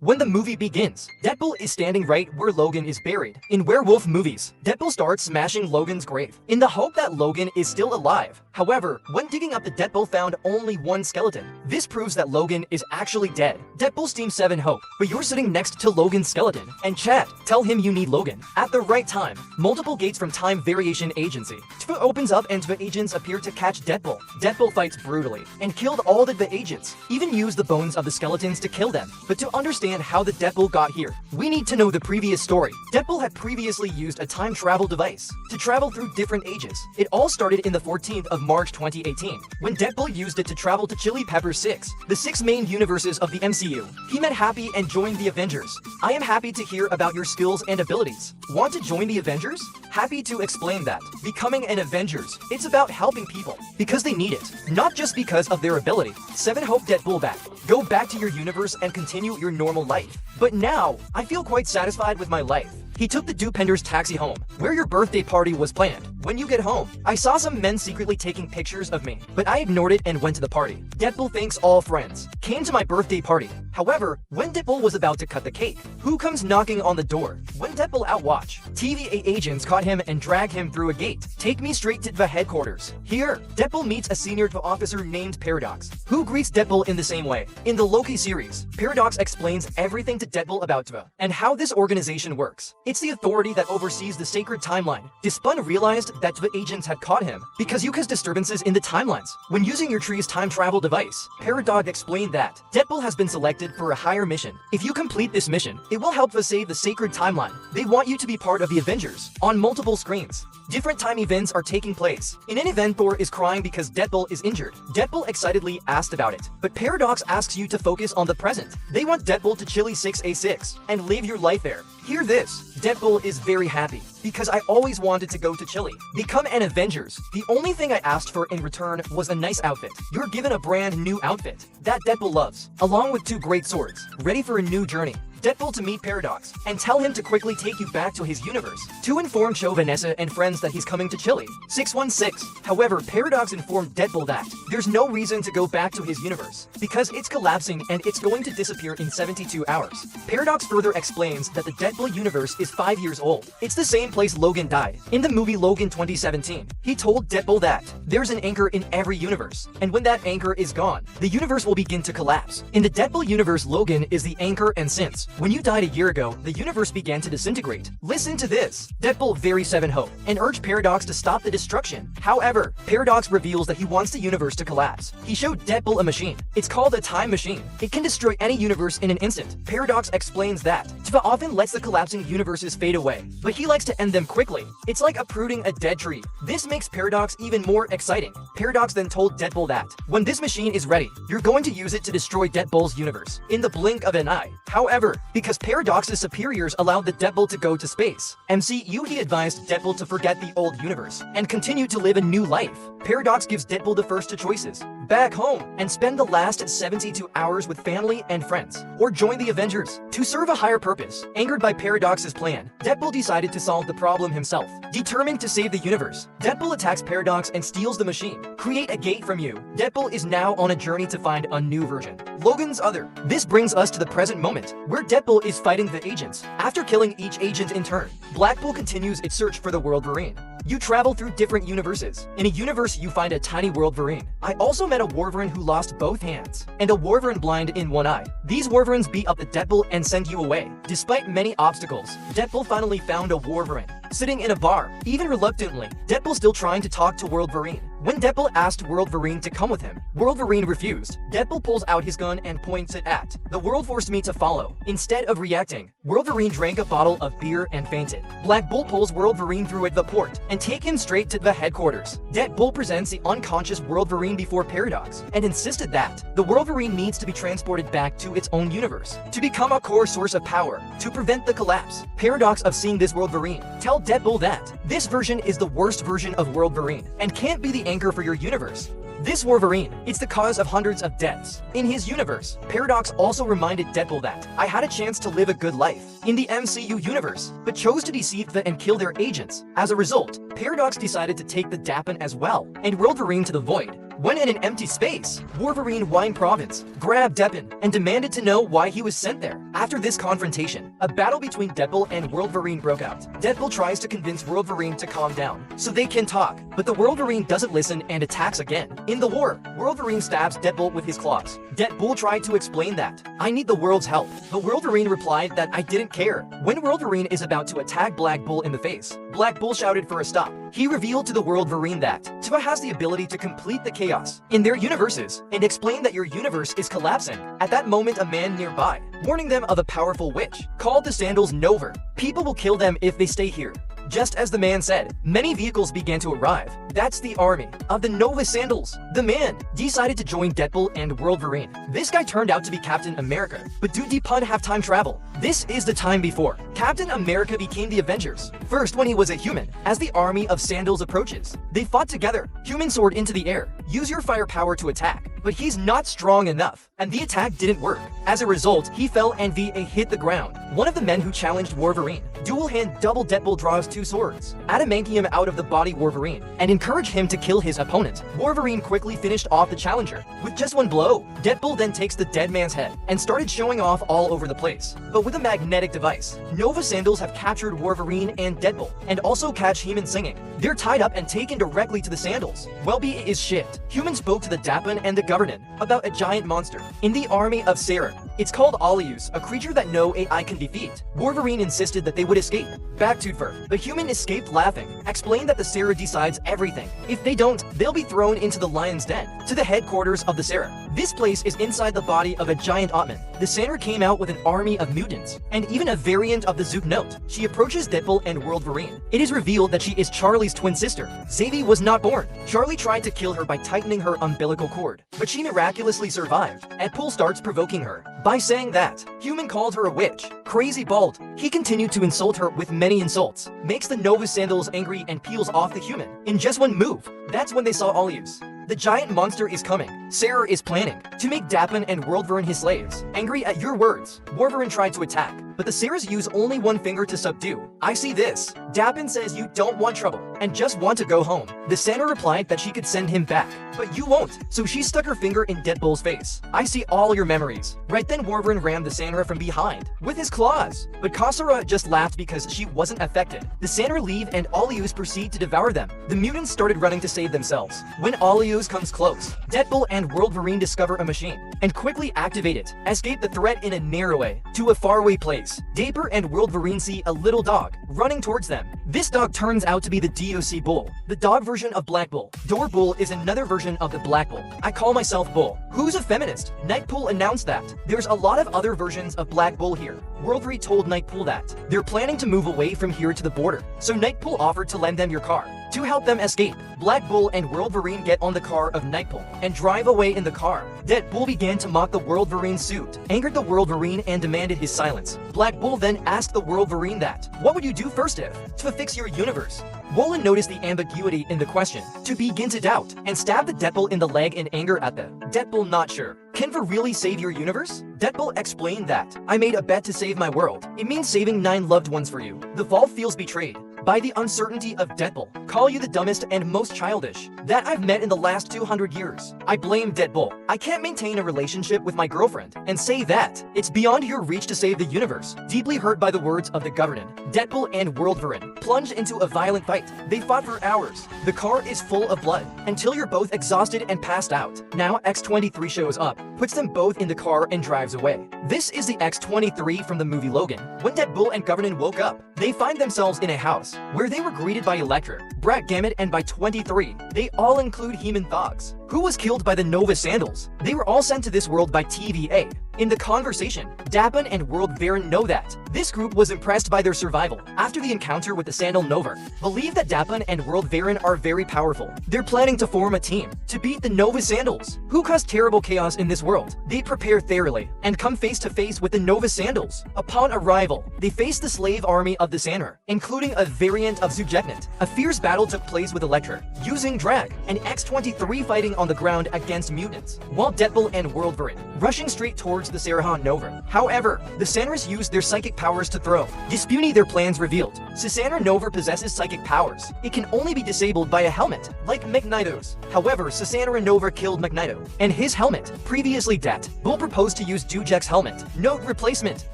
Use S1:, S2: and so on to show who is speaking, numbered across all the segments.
S1: When the movie begins, Deadpool is standing right where Logan is buried. In werewolf movies, Deadpool starts smashing Logan's grave in the hope that Logan is still alive. However, when digging up, the Deadpool found only one skeleton. This proves that Logan is actually dead. Deadpool's Team 7 hope, but you're sitting next to Logan's skeleton. And chat, tell him you need Logan. At the right time, multiple gates from Time Variation Agency. TVA opens up and TVA agents appear to catch Deadpool. Deadpool fights brutally and killed all the TVA agents, even used the bones of the skeletons to kill them. But to understand how the Deadpool got here, we need to know the previous story. Deadpool had previously used a time travel device to travel through different ages. It all started in the 14th of March 2018, when Deadpool used it to travel to Chili Pepper 6, the 6 main universes of the MCU. He met Happy and joined the Avengers. I am happy to hear about your skills and abilities. Want to join the Avengers? Happy to explain that. Becoming an Avengers, it's about helping people because they need it, not just because of their ability. 7 hope Deadpool back. Go back to your universe and continue your normal life. But now, I feel quite satisfied with my life. He took the Dupender's taxi home, where your birthday party was planned. When you get home, I saw some men secretly taking pictures of me, but I ignored it and went to the party. Deadpool thanks all friends. Came to my birthday party. However, when Deadpool was about to cut the cake, who comes knocking on the door? When Deadpool outwatch, TVA agents caught him and dragged him through a gate. Take me straight to the headquarters. Here, Deadpool meets a senior TVA officer named Paradox, who greets Deadpool in the same way. In the Loki series, Paradox explains everything to Deadpool about TVA and how this organization works. It's the authority that oversees the sacred timeline. Despun realized that TVA agents had caught him because you caused disturbances in the timelines. When using your tree's time travel device, Paradox explained that Deadpool has been selected for a higher mission. If you complete this mission, it will help us save the sacred timeline. They want you to be part of the Avengers on multiple screens. Different time events are taking place. In an event, Thor is crying because Deadpool is injured. Deadpool excitedly asked about it, but Paradox asks you to focus on the present. They want Deadpool to Chili 6A6 and live your life there. Hear this, Deadpool is very happy because I always wanted to go to Chile. Become an Avengers. The only thing I asked for in return was a nice outfit. You're given a brand new outfit that Deadpool loves, along with 2 great swords, ready for a new journey. Deadpool to meet Paradox and tell him to quickly take you back to his universe to inform Cho Vanessa and friends that he's coming to Chile 616. However, Paradox informed Deadpool that there's no reason to go back to his universe because it's collapsing and it's going to disappear in 72 hours. Paradox further explains that the Deadpool universe is 5 years old. It's the same place Logan died. In the movie Logan 2017, he told Deadpool that there's an anchor in every universe, and when that anchor is gone, the universe will begin to collapse. In the Deadpool universe, Logan is the anchor, and since when you died a year ago, the universe began to disintegrate. Listen to this. Deadpool very 7 hope and urged Paradox to stop the destruction. However, Paradox reveals that he wants the universe to collapse. He showed Deadpool a machine. It's called a time machine. It can destroy any universe in an instant. Paradox explains that TVA often lets the collapsing universes fade away, but he likes to end them quickly. It's like uprooting a dead tree. This makes Paradox even more exciting. Paradox then told Deadpool that when this machine is ready, you're going to use it to destroy Deadpool's universe in the blink of an eye. However, because Paradox's superiors allowed the Deadpool to go to space, MCU he advised Deadpool to forget the old universe and continue to live a new life. Paradox gives Deadpool the first 2 choices: back home and spend the last 72 hours with family and friends, or join the Avengers to serve a higher purpose. Angered by Paradox's plan, Deadpool decided to solve the problem himself. Determined to save the universe, Deadpool attacks Paradox and steals the machine. Create a gate from you. Deadpool is now on a journey to find a new version. Logan's other. This brings us to the present moment, where Deadpool is fighting the agents. After killing each agent in turn, Blackpool continues its search for the Wolverine. You travel through different universes. In a universe, you find a tiny Wolverine. I also met a Wolverine who lost both hands, and a Wolverine blind in one eye. These Wolverines beat up the Deadpool and send you away. Despite many obstacles, Deadpool finally found a Wolverine sitting in a bar. Even reluctantly, Deadpool still trying to talk to Wolverine. When Deadpool asked Wolverine to come with him, Wolverine refused. Deadpool pulls out his gun and points it at the world, forced me to follow. Instead of reacting, Wolverine drank a bottle of beer and fainted. Black Bull pulls Wolverine through the port and take him straight to the headquarters. Deadpool presents the unconscious Wolverine before Paradox and insisted that the Wolverine needs to be transported back to its own universe to become a core source of power to prevent the collapse. Paradox, of seeing this Wolverine, tell Deadpool that this version is the worst version of Wolverine and can't be the anchor for your universe. This Wolverine, it's the cause of hundreds of deaths in his universe. Paradox also reminded Deadpool that I had a chance to live a good life in the MCU universe, but chose to deceive them and kill their agents. As a result, Paradox decided to take the Dappin as well and Wolverine to the void. When in an empty space, Wolverine Wine Province grabbed Deadpool and demanded to know why he was sent there. After this confrontation, a battle between Deadpool and Wolverine broke out. Deadpool tries to convince Wolverine to calm down so they can talk, but the Wolverine doesn't listen and attacks again. In the war, Wolverine stabs Deadpool with his claws. Deadpool tried to explain that, "I need the world's help," but Wolverine replied that I didn't care. When Wolverine is about to attack Black Bull in the face, Black Bull shouted for a stop. He revealed to the Wolverine that Tiva has the ability to complete the chaos in their universes and explain that your universe is collapsing. At that moment, a man nearby, warning them of a powerful witch, called the Sandals Nova. People will kill them if they stay here. Just as the man said, many vehicles began to arrive. That's the army of the Nova Sandals. The man decided to join Deadpool and Wolverine. This guy turned out to be Captain America, but do Deadpool have time travel? This is the time before Captain America became the Avengers. First, when he was a human, as the army of Sandals approaches, they fought together. Human sword into the air. Use your firepower to attack. But he's not strong enough, and the attack didn't work. As a result, he fell and VA hit the ground. One of the men who challenged Wolverine, dual hand double Deadpool draws two swords, adamantium out of the body Wolverine, and encouraged him to kill his opponent. Wolverine quickly finished off the challenger with just one blow. Deadpool then takes the dead man's head and started showing off all over the place. But with a magnetic device, Nova Sandals have captured Wolverine and Deadpool, and also catch Human singing. They're tied up and taken directly to the Sandals. Welby is shit. Human spoke to the Dapan and the Governor about a giant monster in the army of Sarah. It's called Alius, a creature that no AI can defeat. Wolverine insisted that they would escape. Back to Fur. The Human escaped laughing, explained that the Sarah decides everything. If they don't, they'll be thrown into the lion's den, to the headquarters of the Sarah. This place is inside the body of a giant Ottoman. The Sarah came out with an army of mutants, and even a variant of the Zook Note. She approaches Deadpool and Wolverine. It is revealed that she is Charlie's twin sister. Xavier was not born. Charlie tried to kill her by tightening her umbilical cord, but she miraculously survived. Deadpool starts provoking her by saying that Human called her a witch, crazy bald. He continued to insult her with many insults, makes the Nova Sandals angry and peels off the Human in just one move. That's when they saw Alius. The giant monster is coming. Sarah is planning to make Dapan and Wolverine his slaves. Angry at your words, Wolverine tried to attack, but the Sarahs use only one finger to subdue. I see this. Dapan says you don't want trouble and just want to go home. The Sarah replied that she could send him back, but you won't, so she stuck her finger in Deadpool's face. I see all your memories. Right then Wolverine rammed the Sarah from behind with his claws, but Kasara just laughed because she wasn't affected. The Sarah leave and Alius proceed to devour them. The mutants started running to save themselves. When Alius comes close, Deadpool and Wolverine discover a machine and quickly activate it, escape the threat in a narrow way to a faraway place. Daper and Wolverine see a little dog running towards them. This dog turns out to be the DOC Bull, the dog version of Black Bull. Door Bull is another version of the Black Bull. I call myself Bull. Who's a feminist? Nightpool announced that. There's a lot of other versions of Black Bull here. Wolverine told Nightpool that they're planning to move away from here to the border, so Nightpool offered to lend them your car to help them escape. Black Bull and Wolverine get on the car of Nightpool and drive away in the car. Deadpool began to mock the Wolverine suit, angered the Wolverine and demanded his silence. Black Bull then asked the Wolverine that, what would you do first to fix your universe? Wolverine noticed the ambiguity in the question, to begin to doubt, and stabbed the Deadpool in the leg in anger at the Deadpool not sure. Can Ver really save your universe? Deadpool explained that, I made a bet to save my world. It means saving 9 loved ones for you. The Vault feels betrayed by the uncertainty of Deadpool. Call you the dumbest and most childish that I've met in the last 200 years. I blame Deadpool. I can't maintain a relationship with my girlfriend and say that it's beyond your reach to save the universe. Deeply hurt by the words of the Governor, Deadpool and Wolverine plunged into a violent fight. They fought for hours. The car is full of blood until you're both exhausted and passed out. Now X-23 shows up, puts them both in the car and drives away. This is the X-23 from the movie Logan. When Deadpool and Governor woke up, they find themselves in a house where they were greeted by Elektra, Brad Gamut, and by 23. They all include Heman Thogs, who was killed by the Nova Sandals. They were all sent to this world by TVA. In the conversation, Dapan and Wolverine know that this group was impressed by their survival after the encounter with the Sandal Nova. Believe that Dapan and Wolverine are very powerful. They're planning to form a team to beat the Nova Sandals, who caused terrible chaos in this world. They prepare thoroughly and come face to face with the Nova Sandals. Upon arrival, they face the slave army of the Sandor, including a variant of Subjectant. A fierce battle took place with Elektra using drag, and X-23 fighting on the ground against mutants, while Deadpool and Wolverine rushing straight towards the Sarah Nova. However, the Sandras used their psychic powers to throw, disputing their plans revealed. Sisandra Nova possesses psychic powers. It can only be disabled by a helmet, like Magneto's. However, Sisandra Nova killed Magneto and his helmet, previously dead. Bull proposed to use Dujek's helmet, note replacement.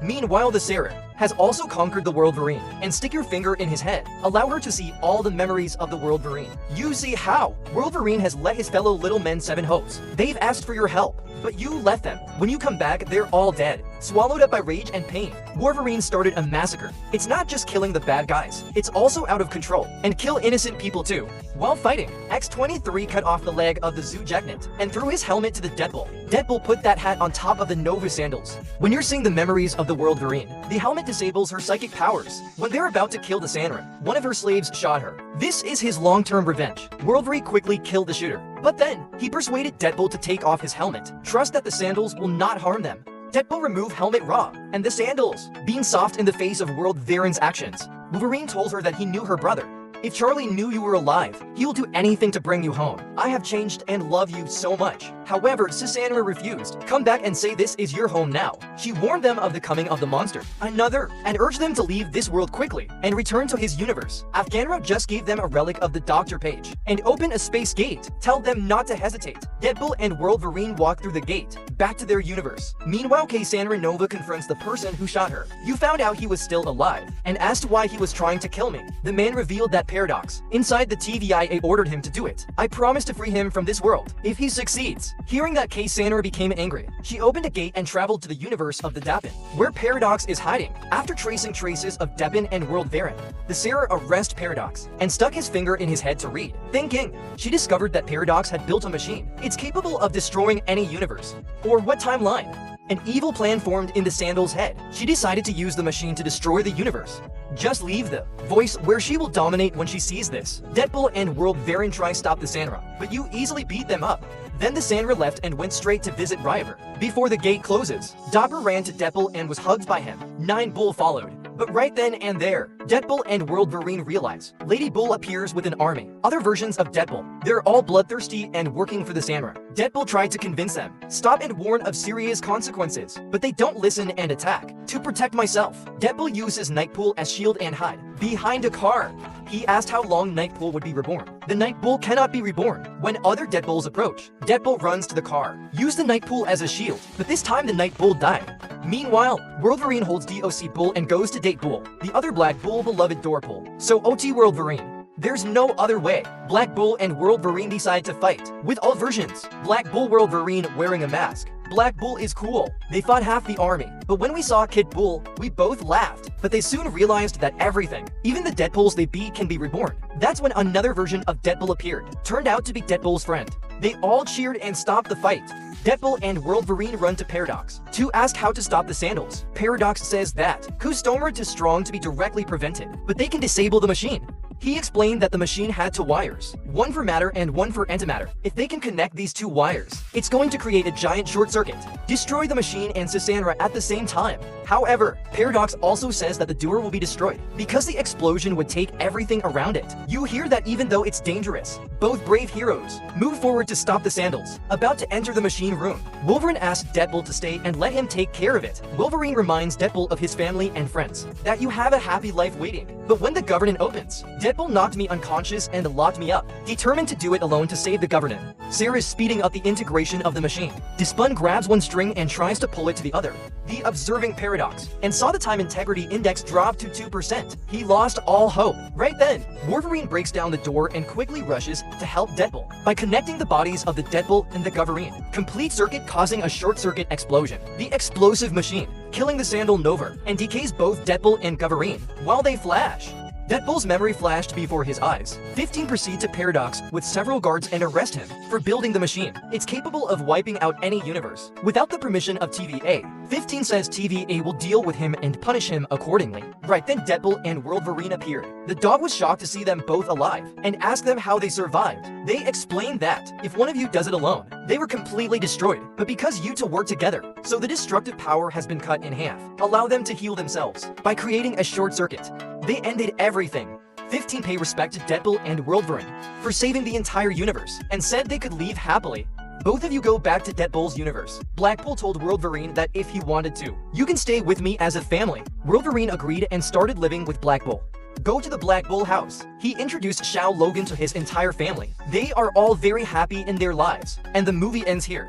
S1: Meanwhile, the Sarah has also conquered the Wolverine, and stick your finger in his head. Allow her to see all the memories of the Wolverine. You see how Wolverine has let his fellow little men 7 hopes. They've asked for your help, but you left them. When you come back, they're all dead, swallowed up by rage and pain. Wolverine started a massacre. It's not just killing the bad guys, it's also out of control, and kill innocent people too. While fighting, X-23 cut off the leg of the Zoojagnant and threw his helmet to the Deadpool. Deadpool put that hat on top of the Nova sandals. When you're seeing the memories of the Wolverine, the helmet disables her psychic powers. When they're about to kill the Sandra, one of her slaves shot her. This is his long-term revenge. Wolverine quickly killed the shooter, but then he persuaded Deadpool to take off his helmet. Trust that the sandals will not harm them. Deadpool removed helmet raw, and the sandals, being soft in the face of Wolverine's actions. Wolverine told her that he knew her brother. If Charlie knew you were alive, he will do anything to bring you home. I have changed and love you so much. However, Sisandra refused. Come back and say this is your home now. She warned them of the coming of the monster, another, and urged them to leave this world quickly and return to his universe. Afghanra just gave them a relic of the Doctor Page and opened a space gate. Tell them not to hesitate. Deadpool and Wolverine walk through the gate, back to their universe. Meanwhile, Sandra Nova confronts the person who shot her. You found out he was still alive and asked why he was trying to kill me. The man revealed that Paradox inside the TVIA ordered him to do it. I promise to free him from this world if he succeeds. Hearing that, Sandra became angry. She opened a gate and traveled to the universe of the Dapin, where Paradox is hiding. After tracing traces of Dapin and Wolverine, the Sarah arrested Paradox and stuck his finger in his head to read. Thinking, she discovered that Paradox had built a machine. It's capable of destroying any universe. Or what timeline? An evil plan formed in the Sandal's head. She decided to use the machine to destroy the universe. Just leave the voice where she will dominate when she sees this. Deadpool and Wolverine try stop the Sandra, but you easily beat them up. Then the Sandra left and went straight to visit Ryver. Before the gate closes, Dobber ran to Deadpool and was hugged by him. 9 Bull followed. But right then and there, Deadpool and Wolverine realize Lady Bull appears with an army. Other versions of Deadpool. They're all bloodthirsty and working for the Sandra. Deadpool tried to convince them, stop and warn of serious consequences, but they don't listen and attack. To protect myself, Deadpool uses Nightpool as shield and hide behind a car. He asked how long Nightpool would be reborn. The Nightpool cannot be reborn. When other Deadpools approach, Deadpool runs to the car, used the Nightpool as a shield, but this time the Nightpool died. Meanwhile, Wolverine holds DOC Bull and goes to date Bull, the other Black Bull beloved Doorpool. So OT Wolverine. There's no other way. Black Bull and Wolverine decide to fight. With all versions, Black Bull Wolverine wearing a mask. Black Bull is cool. They fought half the army. But when we saw Kid Bull, we both laughed. But they soon realized that everything, even the Deadpools they beat, can be reborn. That's when another version of Deadpool appeared. Turned out to be Deadpool's friend. They all cheered and stopped the fight. Deadpool and Wolverine run to Paradox to ask how to stop the Sandals. Paradox says that Customer too strong to be directly prevented, but they can disable the machine. He explained that the machine had 2 wires, one for matter and one for antimatter. If they can connect these 2 wires, it's going to create a giant short circuit, destroy the machine and Sisandra at the same time. However, Paradox also says that the doer will be destroyed because the explosion would take everything around it. You hear that even though it's dangerous, both brave heroes move forward to stop the Sandals. About to enter the machine room, Wolverine asks Deadpool to stay and let him take care of it. Wolverine reminds Deadpool of his family and friends, that you have a happy life waiting. But when the government opens, Deadpool knocked me unconscious and locked me up, determined to do it alone to save the government. Sarah is speeding up the integration of the machine. Despun grabs one string and tries to pull it to the other. The observing Paradox and saw the time integrity index drop to 2%. He lost all hope. Right then, Wolverine breaks down the door and quickly rushes to help Deadpool by connecting the bodies of the Deadpool and the Wolverine. Complete circuit causing a short circuit explosion. The explosive machine killing the Sandal Nova and decays both Deadpool and Wolverine while they flash. Deadpool's memory flashed before his eyes. 15 proceed to Paradox with several guards and arrest him for building the machine. It's capable of wiping out any universe without the permission of TVA. 15 says TVA will deal with him and punish him accordingly. Right then Deadpool and Wolverine appeared. The dog was shocked to see them both alive and asked them how they survived. They explained that if one of you does it alone, they were completely destroyed, but because you two work together, so the destructive power has been cut in half. Allow them to heal themselves by creating a short circuit. They ended everything. 15 pay respect to Deadpool and Wolverine for saving the entire universe and said they could leave happily. Both of you go back to Deadpool's universe. Blackpool told Wolverine that if he wanted to, you can stay with me as a family. Wolverine agreed and started living with Blackpool. Go to the Blackpool house. He introduced Shao Logan to his entire family. They are all very happy in their lives, and the movie ends here.